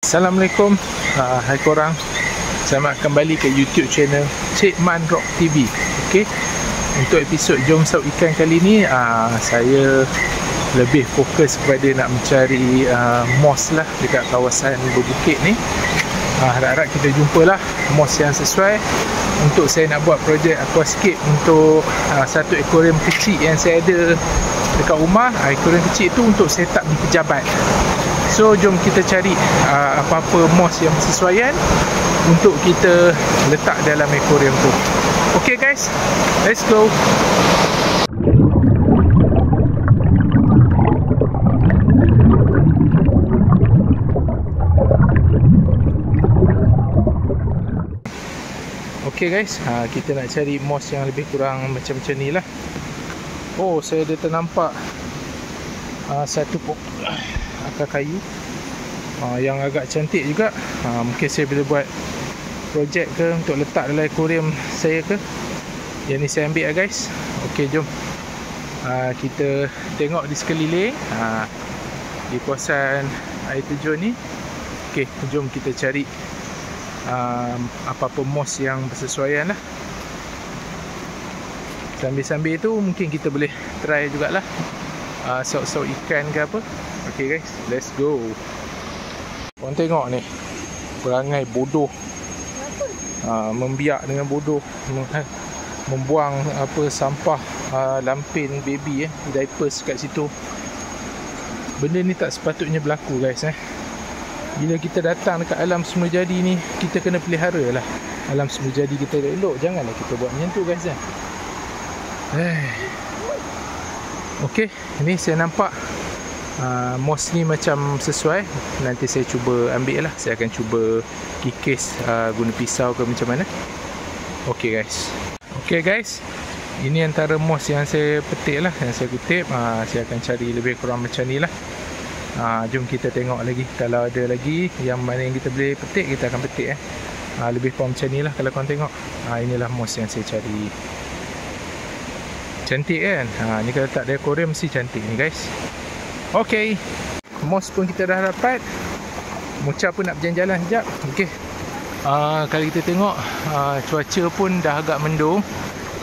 Assalamualaikum, hai korang. Selamat kembali ke YouTube channel Cik Man Rock TV. Okey, untuk episod Jom Saut Ikan kali ni, saya lebih fokus kepada nak mencari moss lah dekat kawasan berbukit ni. Harap-harap kita jumpalah moss yang sesuai untuk saya nak buat projek aquascape untuk satu akuarium kecil yang saya ada dekat rumah. Akuarium kecil tu untuk set up di pejabat. So jom kita cari apa-apa moss yang bersesuaian untuk kita letak dalam akuarium tu. Okay guys, let's go. Okay guys, kita nak cari moss yang lebih kurang macam ni lah. Oh, saya ada ternampak satu akar kayu yang agak cantik juga. Mungkin saya boleh buat projek ke untuk letak dalam akuarium saya ke. Yang ni saya ambil lah guys. Ok, jom kita tengok di sekeliling di kawasan air terjun ni. Ok, jom kita cari apa-apa moss yang bersesuaian lah. Sambil-sambil tu mungkin kita boleh try jugalah saut-saut ikan ke apa. Okay guys, let's go. Korang tengok ni, perangai bodoh. Membiak dengan bodoh, membuang apa sampah lampin baby diapers kat situ. Benda ni tak sepatutnya berlaku guys. Bila kita datang dekat alam semula jadi ni, kita kena pelihara lah alam semula jadi kita elok. Janganlah kita buat macam tu guys. Okay, ni saya nampak moss ni macam sesuai. Nanti saya cuba ambil lah. Saya akan cuba kikis guna pisau ke macam mana. Okay guys. Okay guys, ini antara moss yang saya petik lah, yang saya kutip. Saya akan cari lebih kurang macam ni lah. Jom kita tengok lagi. Kalau ada lagi yang mana yang kita boleh petik, kita akan petik. Lebih kurang macam ni lah kalau korang tengok. Inilah moss yang saya cari. Cantik kan? Ni kalau tak ada akuarium mesti cantik ni guys. Ok, moss pun kita dah dapat. Mucha pun nak berjalan-jalan sekejap. Ok, kalau kita tengok cuaca pun dah agak mendung.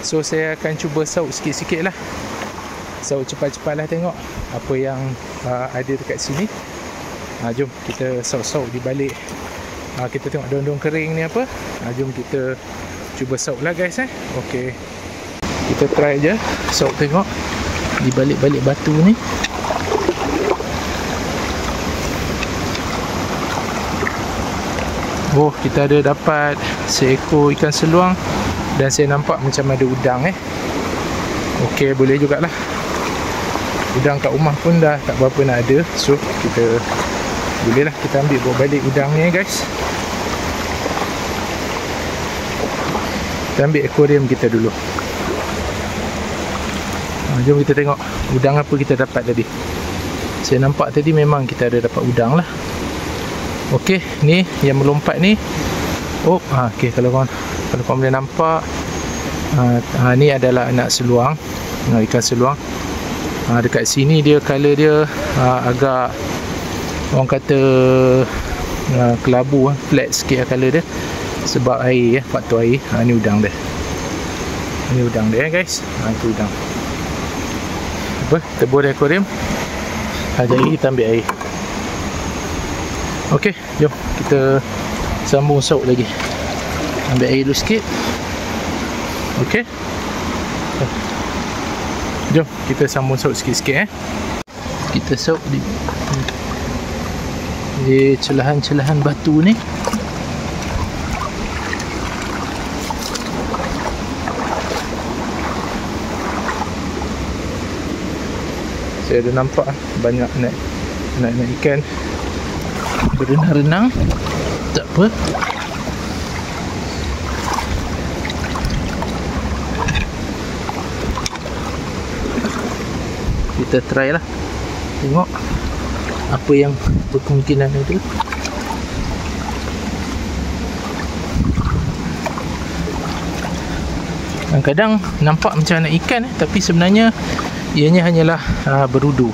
So saya akan cuba saut sikit-sikit lah. Saut cepat-cepat lah, tengok apa yang ada dekat sini. Jom kita saut-saut di balik. Kita tengok daun-daun kering ni apa. Jom kita cuba saut lah guys. Ok, kita try je saut, tengok di balik-balik batu ni. Oh, kita ada dapat seekor ikan seluang. Dan saya nampak macam ada udang. Ok, boleh jugalah. Udang kat rumah pun dah tak berapa nak ada. So kita boleh lah kita ambil bawa balik udang ni guys. Kita ambil akuarium kita dulu. Jom kita tengok udang apa kita dapat tadi. Saya nampak tadi memang kita ada dapat udang lah. Ok, ni yang melompat ni. Oh, ok, kalau korang boleh nampak, ni adalah anak seluang, ikan seluang. Dekat sini dia color dia agak, orang kata kelabu, flat sikit color dia sebab air, faktor air. Ni udang dia. Ni udang dia guys. Itu udang. Apa? Tebur di akuarium. Jadi kita ambil air. Ok, jom kita sambung saut lagi. Ambil air dulu sikit. Ok, jom kita sambung saut sikit-sikit. Kita saut di celahan-celahan batu ni. Saya ada nampak banyak nak ikan berenang-renang. Tak apa. Kita try lah. Tengok apa yang berkemungkinan itu. Kadang-kadang nampak macam anak ikan, tapi sebenarnya ianya hanyalah berudu.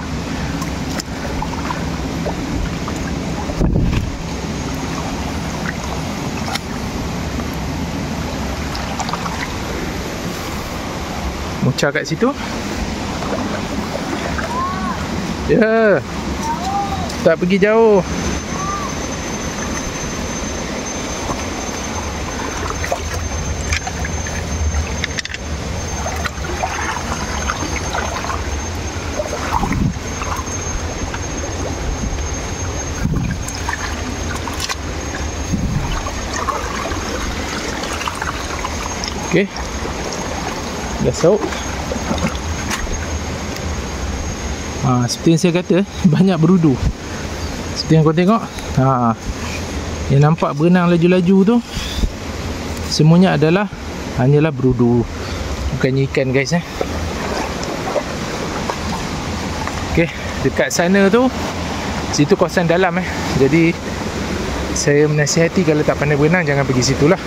Mucar kat situ. Ya, tak pergi jauh. Okey, dah sauk. Seperti yang saya kata, banyak berudu. Seperti yang kau tengok, yang nampak berenang laju-laju tu semuanya adalah hanyalah berudu, bukannya ikan guys. Okey, dekat sana tu, situ kawasan dalam jadi saya menasihati kalau tak pandai berenang jangan pergi situ lah.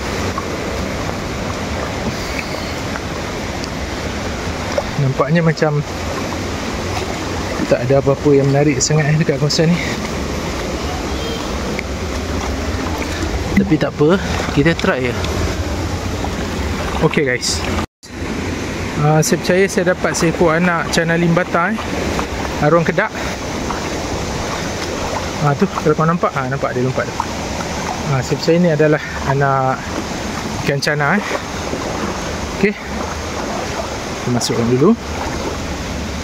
Nampaknya macam tak ada apa-apa yang menarik sangat dekat kawasan ni. Tapi tak apa, kita try je. Okay guys, saya percaya saya dapat seekor anak cana limbata arwang kedak. Tu kalau kau nampak, nampak dia lompat tu. Saya percaya ni adalah anak ikan cana. Okay, kita masukkan dulu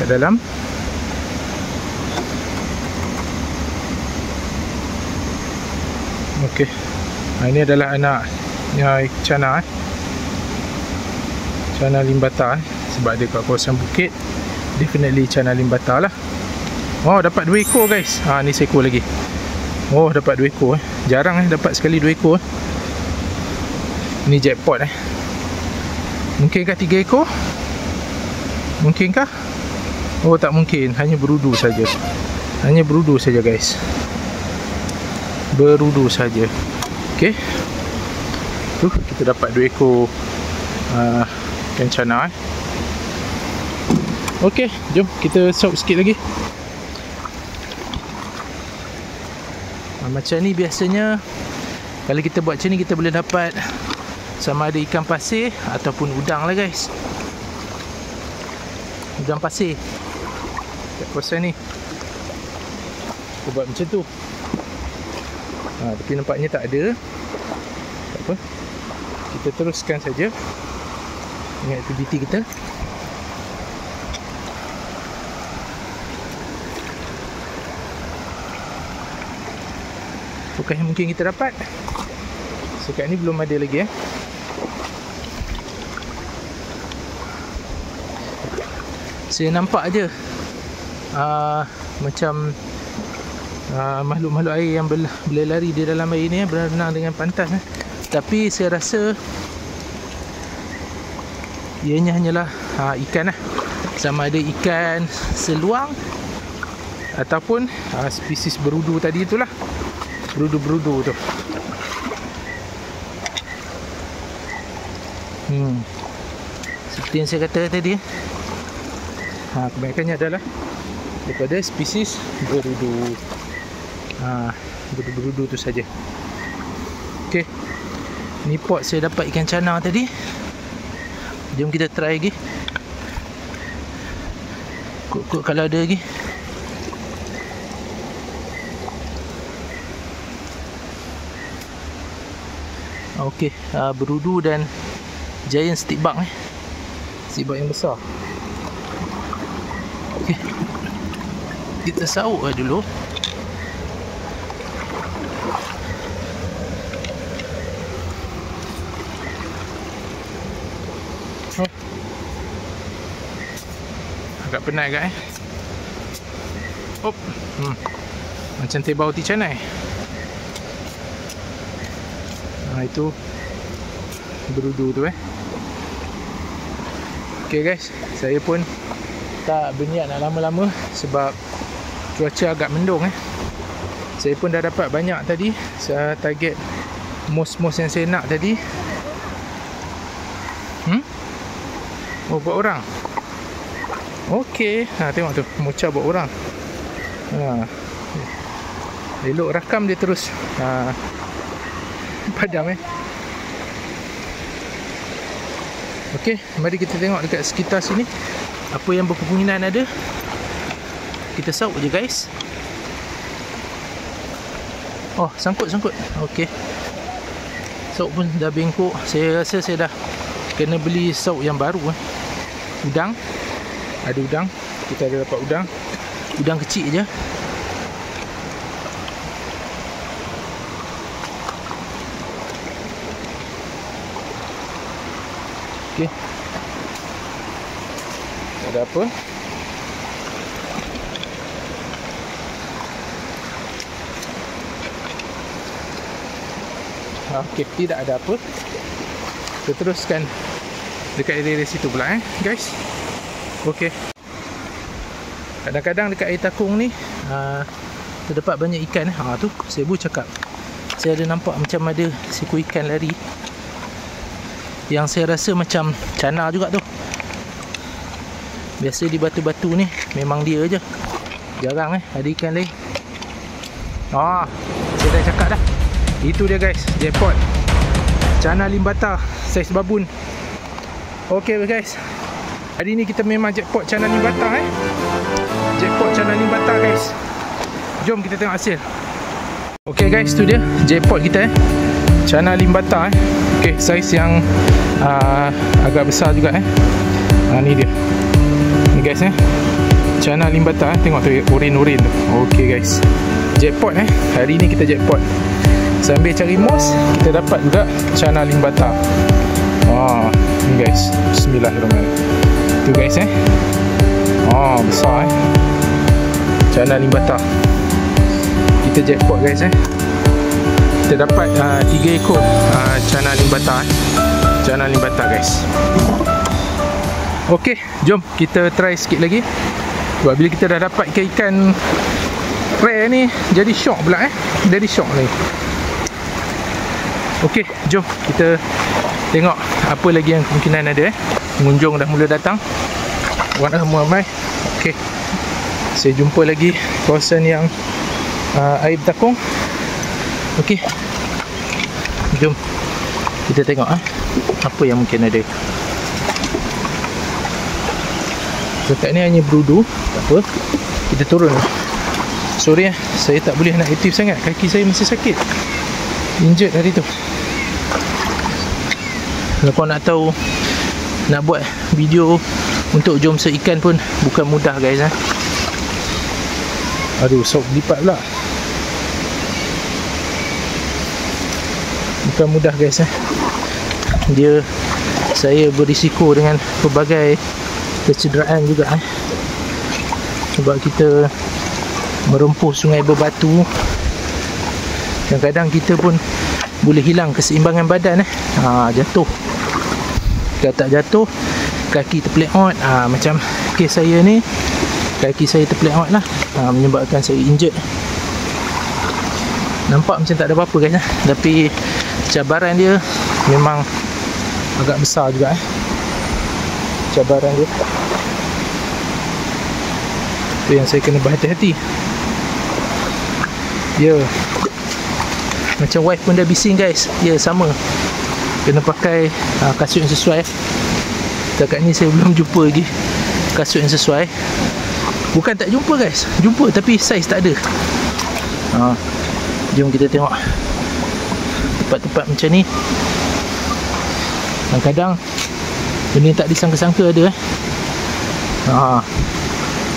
kat dalam. Okey, ini adalah anak cana cana limbata sebab dia kat kawasan bukit, definitely cana limbata lah. Dapat 2 ekor guys. Ni seekor lagi. Dapat 2 ekor jarang dapat sekali 2 ekor. Ni jackpot Mungkinkah 3 ekor? Mungkinkah? Tak mungkin, hanya berudu saja. Hanya berudu saja guys. Berudu saja. Okey. Tu kita dapat 2 ekor ikan cana. Okey, jom kita sop sikit lagi. Macam ni biasanya kalau kita buat macam ni kita boleh dapat sama ada ikan pasir ataupun udang lah guys. Udang pasir kat kawasan ni. Kita buat macam tu. Tapi nampaknya tak ada. Tak apa, kita teruskan saja dengan aktiviti kita. Apakah yang mungkin kita dapat? Sekarang ni belum ada lagi Saya nampak aje macam makhluk-makhluk air yang berlari di dalam air ni, berenang dengan pantas. Tapi saya rasa ianya hanyalah ikan sama ada ikan seluang ataupun spesies berudu tadi itulah. Berudu-berudu tu. Seperti yang saya kata tadi, kebanyakannya adalah daripada spesies berudu. Berudu-berudu tu saja. Okey, ni pot saya dapat ikan cana tadi. Jom kita try lagi. Kok kalau ada lagi. Okey, berudu dan giant stickbug stickbug yang besar. Okey, kita sauk dulu. Agak penat agak macam tebau ticanai. Itu berudu tu Okay guys, saya pun tak berniat nak lama-lama sebab cuaca agak mendung Saya pun dah dapat banyak tadi. Saya target mos-mos yang saya nak tadi. Buat orang. Okey, tengok tu, mucar buat orang. Elok rakam dia terus padam Okey, mari kita tengok dekat sekitar sini apa yang berkemungkinan ada. Kita saut je guys. Oh, sangkut. Okey. Saut pun dah bengkok. Saya rasa saya dah kena beli saut yang baru Udang. Ada udang. Kita ada dapat udang. Udang kecil je. Okey. Ada apa? Okey, tidak ada apa. Kita teruskan dekat area situ pula guys. Okey. Kadang-kadang dekat air takung ni terdapat banyak ikan tu saya baru cakap. Saya ada nampak macam ada seekor ikan lari yang saya rasa macam cana juga tu. Biasa di batu-batu ni memang dia je. Jarang ada ikan lain. Saya dah cakap dah. Itu dia guys, jackpot. Cana limbata saiz babun. Okey guys. Hari ni kita memang jackpot cana limbata Jackpot cana limbata guys. Jom kita tengok hasil. Okey guys, tu dia jackpot kita cana limbata Okey, saiz yang agak besar juga ni dia. Ni guys cana limbata tengok tu urin-urin tu. Okey guys. Jackpot hari ni kita jackpot. Sambil cari mos, kita dapat juga cana limbata. Ni guys. Bismillahirrahmanirrahim. Tu guys besar cana limbata. Kita jackpot guys Kita dapat 3 ekor cana limbata Cana limbata guys. Okey, jom kita try sikit lagi. Sebab bila kita dah dapat ikan rare ni, jadi shock pula Jadi shock lagi. Okey, jom kita tengok apa lagi yang kemungkinan ada Pengunjung dah mula datang. Orang dah ramai. Okey, saya jumpa lagi kawasan yang air bertakung. Okey, jom kita tengok apa yang mungkin ada. Dekat ni hanya berudu. Tak apa, kita turun. Sorry saya tak boleh nak aktif sangat. Kaki saya masih sakit, injured hari tu. Kalau kau nak tahu, nak buat video untuk jom seikan pun bukan mudah guys Aduh, sok lipat pula. Bukan mudah guys Dia, saya berisiko dengan pelbagai kecederaan juga sebab kita merempuh sungai berbatu. Kadang-kadang kita pun boleh hilang keseimbangan badan jatuh. Kalau tak jatuh, kaki terpeleot. Macam kes saya ni, kaki saya terpeleot lah, menyebabkan saya injured. Nampak macam tak ada apa-apa guys tapi cabaran dia memang agak besar juga cabaran dia. Itu yang saya kena berhati-hati. Macam wife pun dah bising guys. Sama, kena pakai kasut yang sesuai. Setakat ni saya belum jumpa lagi kasut yang sesuai. Bukan tak jumpa guys, jumpa tapi saiz tak ada. Jom kita tengok tempat-tempat macam ni. Kadang-kadang benda tak disangka-sangka ada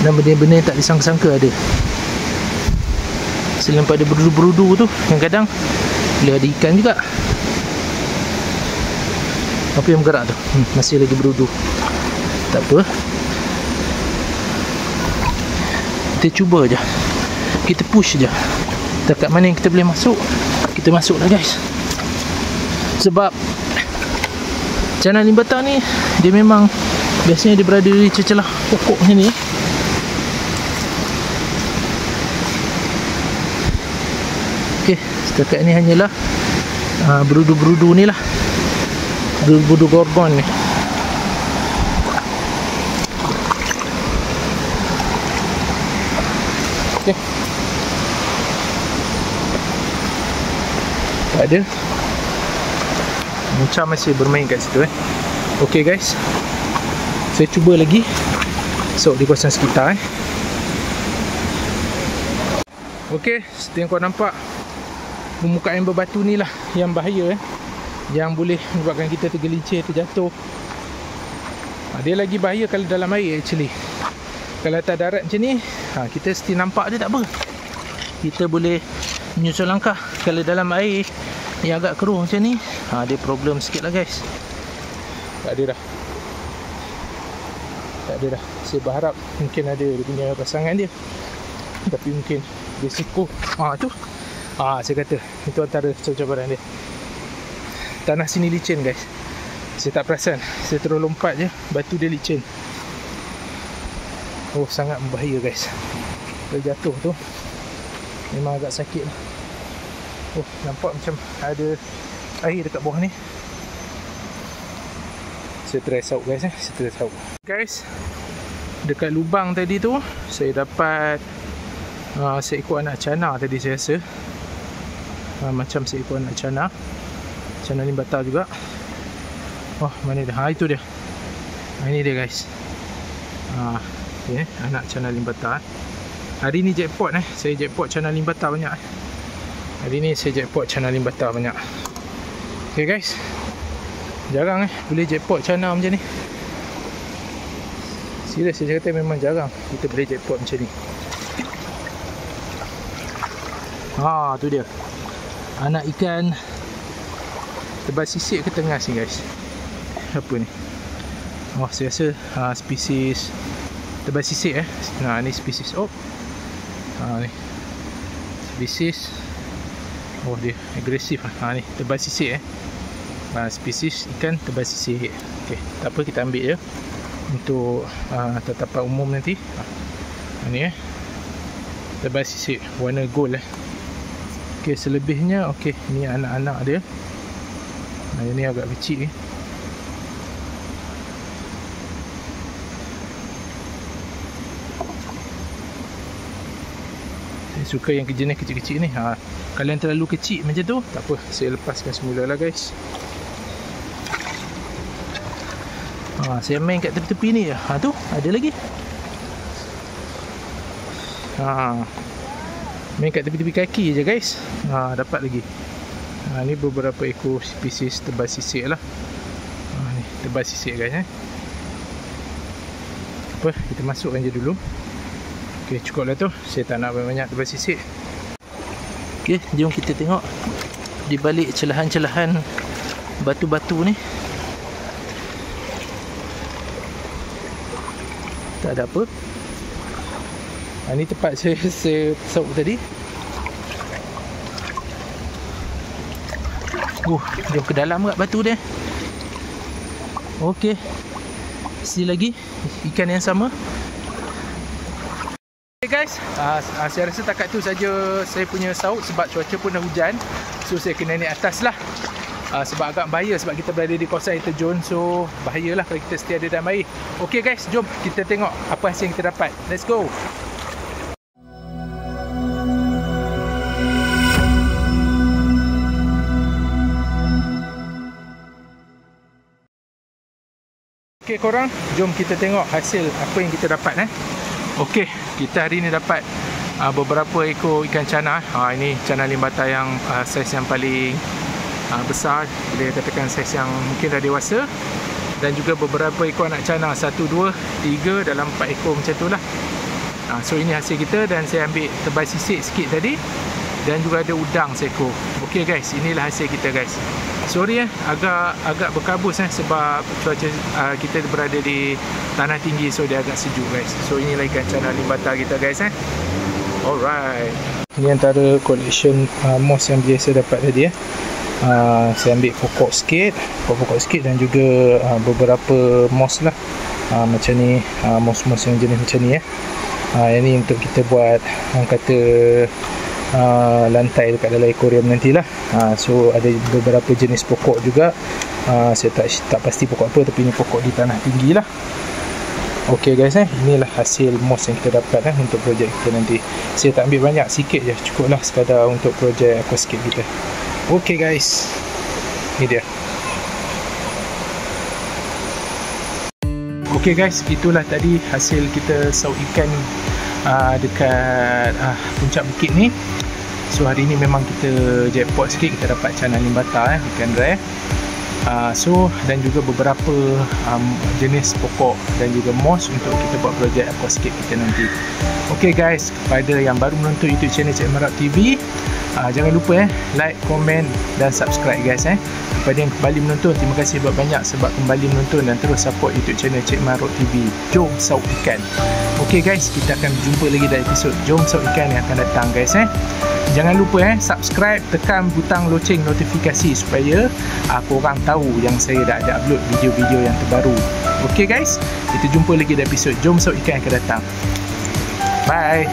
dan benda-benda tak disangka-sangka ada. Selain pada berudu-berudu tu, kadang-kadang boleh ada ikan juga. Apa yang bergerak tu? Masih lagi berudu. Tak apa, kita cuba je, kita push je. Dekat mana yang kita boleh masuk, kita masuk lah guys. Sebab cana limbata ni, dia memang biasanya dia berada di celah pokok sini. Okey, setakat ni hanyalah berudu-berudu ni lah, berudu gorgon ni. Okey, tak ada. Macam masih bermain kat situ Okay guys, saya cuba lagi sok di kawasan sekitar Okay, seperti yang kau nampak, permukaan berbatu ni lah yang bahaya yang boleh menyebabkan kita tergelincir, terjatuh. Dia lagi bahaya kalau dalam air actually. Kalau atas darat macam ni, kita still nampak dia tak apa, kita boleh menyusun langkah. Kalau dalam air yang agak keruh macam ni, dia problem sikit lah guys. Tak ada dah, tak ada dah. Saya berharap mungkin ada dia punya pasangan dia, tapi mungkin risiko tu saya kata itu antara cabaran dia. Tanah sini licin guys, saya tak perasan, saya terus lompat je, batu dia licin. Sangat berbahaya guys. Kalau jatuh tu memang agak sakit lah. Nampak macam ada air dekat bawah ni. Saya try sauk guys, saya try sauk guys. Dekat lubang tadi tu saya dapat seekor anak cana tadi saya rasa. Macam seekor anak cana limbata juga. Mana dia? Itu dia. Ini dia guys. Okay, anak cana limbata. Hari ni jackpot saya jackpot cana limbata banyak. Hari ni saya jackpot cana limbata banyak. Okay guys, jarang boleh jackpot cana macam ni. Serius saya kata, memang jarang kita boleh jackpot macam ni. Tu dia anak ikan tebas sisik ke tengah sini guys. Apa ni? Saya rasa spesies tebas sisik ni spesies ni spesies dia agresif ni tebas sisik spesies ikan tebas sisik. Okay, tak apa, kita ambil je untuk tatapan umum nanti. Ni tebas sisik warna gold Okay, selebihnya okay, ni anak-anak dia. Yang ni agak kecil Saya suka yang jenis kecil-kecil ni. Kalau yang terlalu kecil macam tu, tak apa, saya lepaskan semula lah guys. Saya main kat tepi-tepi ni je. Tu ada lagi. Main kat tepi-tepi kaki je guys. Dapat lagi. Ni beberapa ekor spesies tebas sisik lah. Ni tebas sisik guys Apa, kita masukkan je dulu. Okay, cukup lah tu. Saya tak nak banyak tebas sisik. Okay, jom kita tengok di balik celahan-celahan batu-batu ni. Tak ada apa. Ni tempat saya sauk tadi. Jom ke dalam kat batu dia. Okey, si lagi ikan yang sama. Okay guys, saya rasa takat tu saja saya punya sauk, sebab cuaca pun dah hujan. So saya kena naik atas lah. Sebab agak bahaya, sebab kita berada di kawasan air terjun. So bahayalah kalau kita stay ada dalam air. Okey guys, jom kita tengok apa hasil yang kita dapat. Let's go. Okay korang, jom kita tengok hasil apa yang kita dapat Okey, kita hari ni dapat beberapa ekor ikan cana. Ini cana limbata yang saiz yang paling besar, boleh katakan saiz yang mungkin dah dewasa. Dan juga beberapa ekor anak cana, 1, 2, 3 dalam 4 ekor macam tu lah. So ini hasil kita, dan saya ambil tebal sisik sikit tadi, dan juga ada udang seekor. Okey guys, inilah hasil kita guys. Sorry agak berkabus sebab cuaca kita berada di tanah tinggi, so dia agak sejuk guys. So inilah ikan cana limbata kita guys Alright. Ini antara collection moss yang biasa dapat tadi saya ambil pokok sikit dan juga beberapa moss lah. Macam ni, moss-moss yang jenis macam ni yang ni untuk kita buat orang kata lantai dekat dalam aquarium nantilah. So ada beberapa jenis pokok juga. Saya tak pasti pokok apa, tapi ni pokok di tanah tinggi lah. Okey guys, inilah hasil moss yang kita dapat untuk projek kita nanti. Saya tak ambil banyak, sikit je, cukup lah sekadar untuk projek aquascape kita. Okey guys, ni dia. Okey guys, itulah tadi hasil kita saut ikan dekat puncak bukit ni. So hari ni memang kita jackpot sikit, kita dapat cana limbata ikan dry. So dan juga beberapa jenis pokok dan juga moss untuk kita buat projek aquascape kita nanti. Okey guys, kepada yang baru menonton YouTube channel Cik Man Rock TV, jangan lupa like, komen dan subscribe guys. Kepada yang kembali menonton, terima kasih banyak sebab kembali menonton dan terus support YouTube channel Cik Man Rock TV. Jom saut ikan. Okey guys, kita akan jumpa lagi dalam episod Jom Saut Ikan yang akan datang guys. Jangan lupa subscribe, tekan butang loceng notifikasi supaya korang tahu yang saya dah ada upload video-video yang terbaru. Okey guys, kita jumpa lagi dalam episod Jom Saut Ikan yang akan datang. Bye.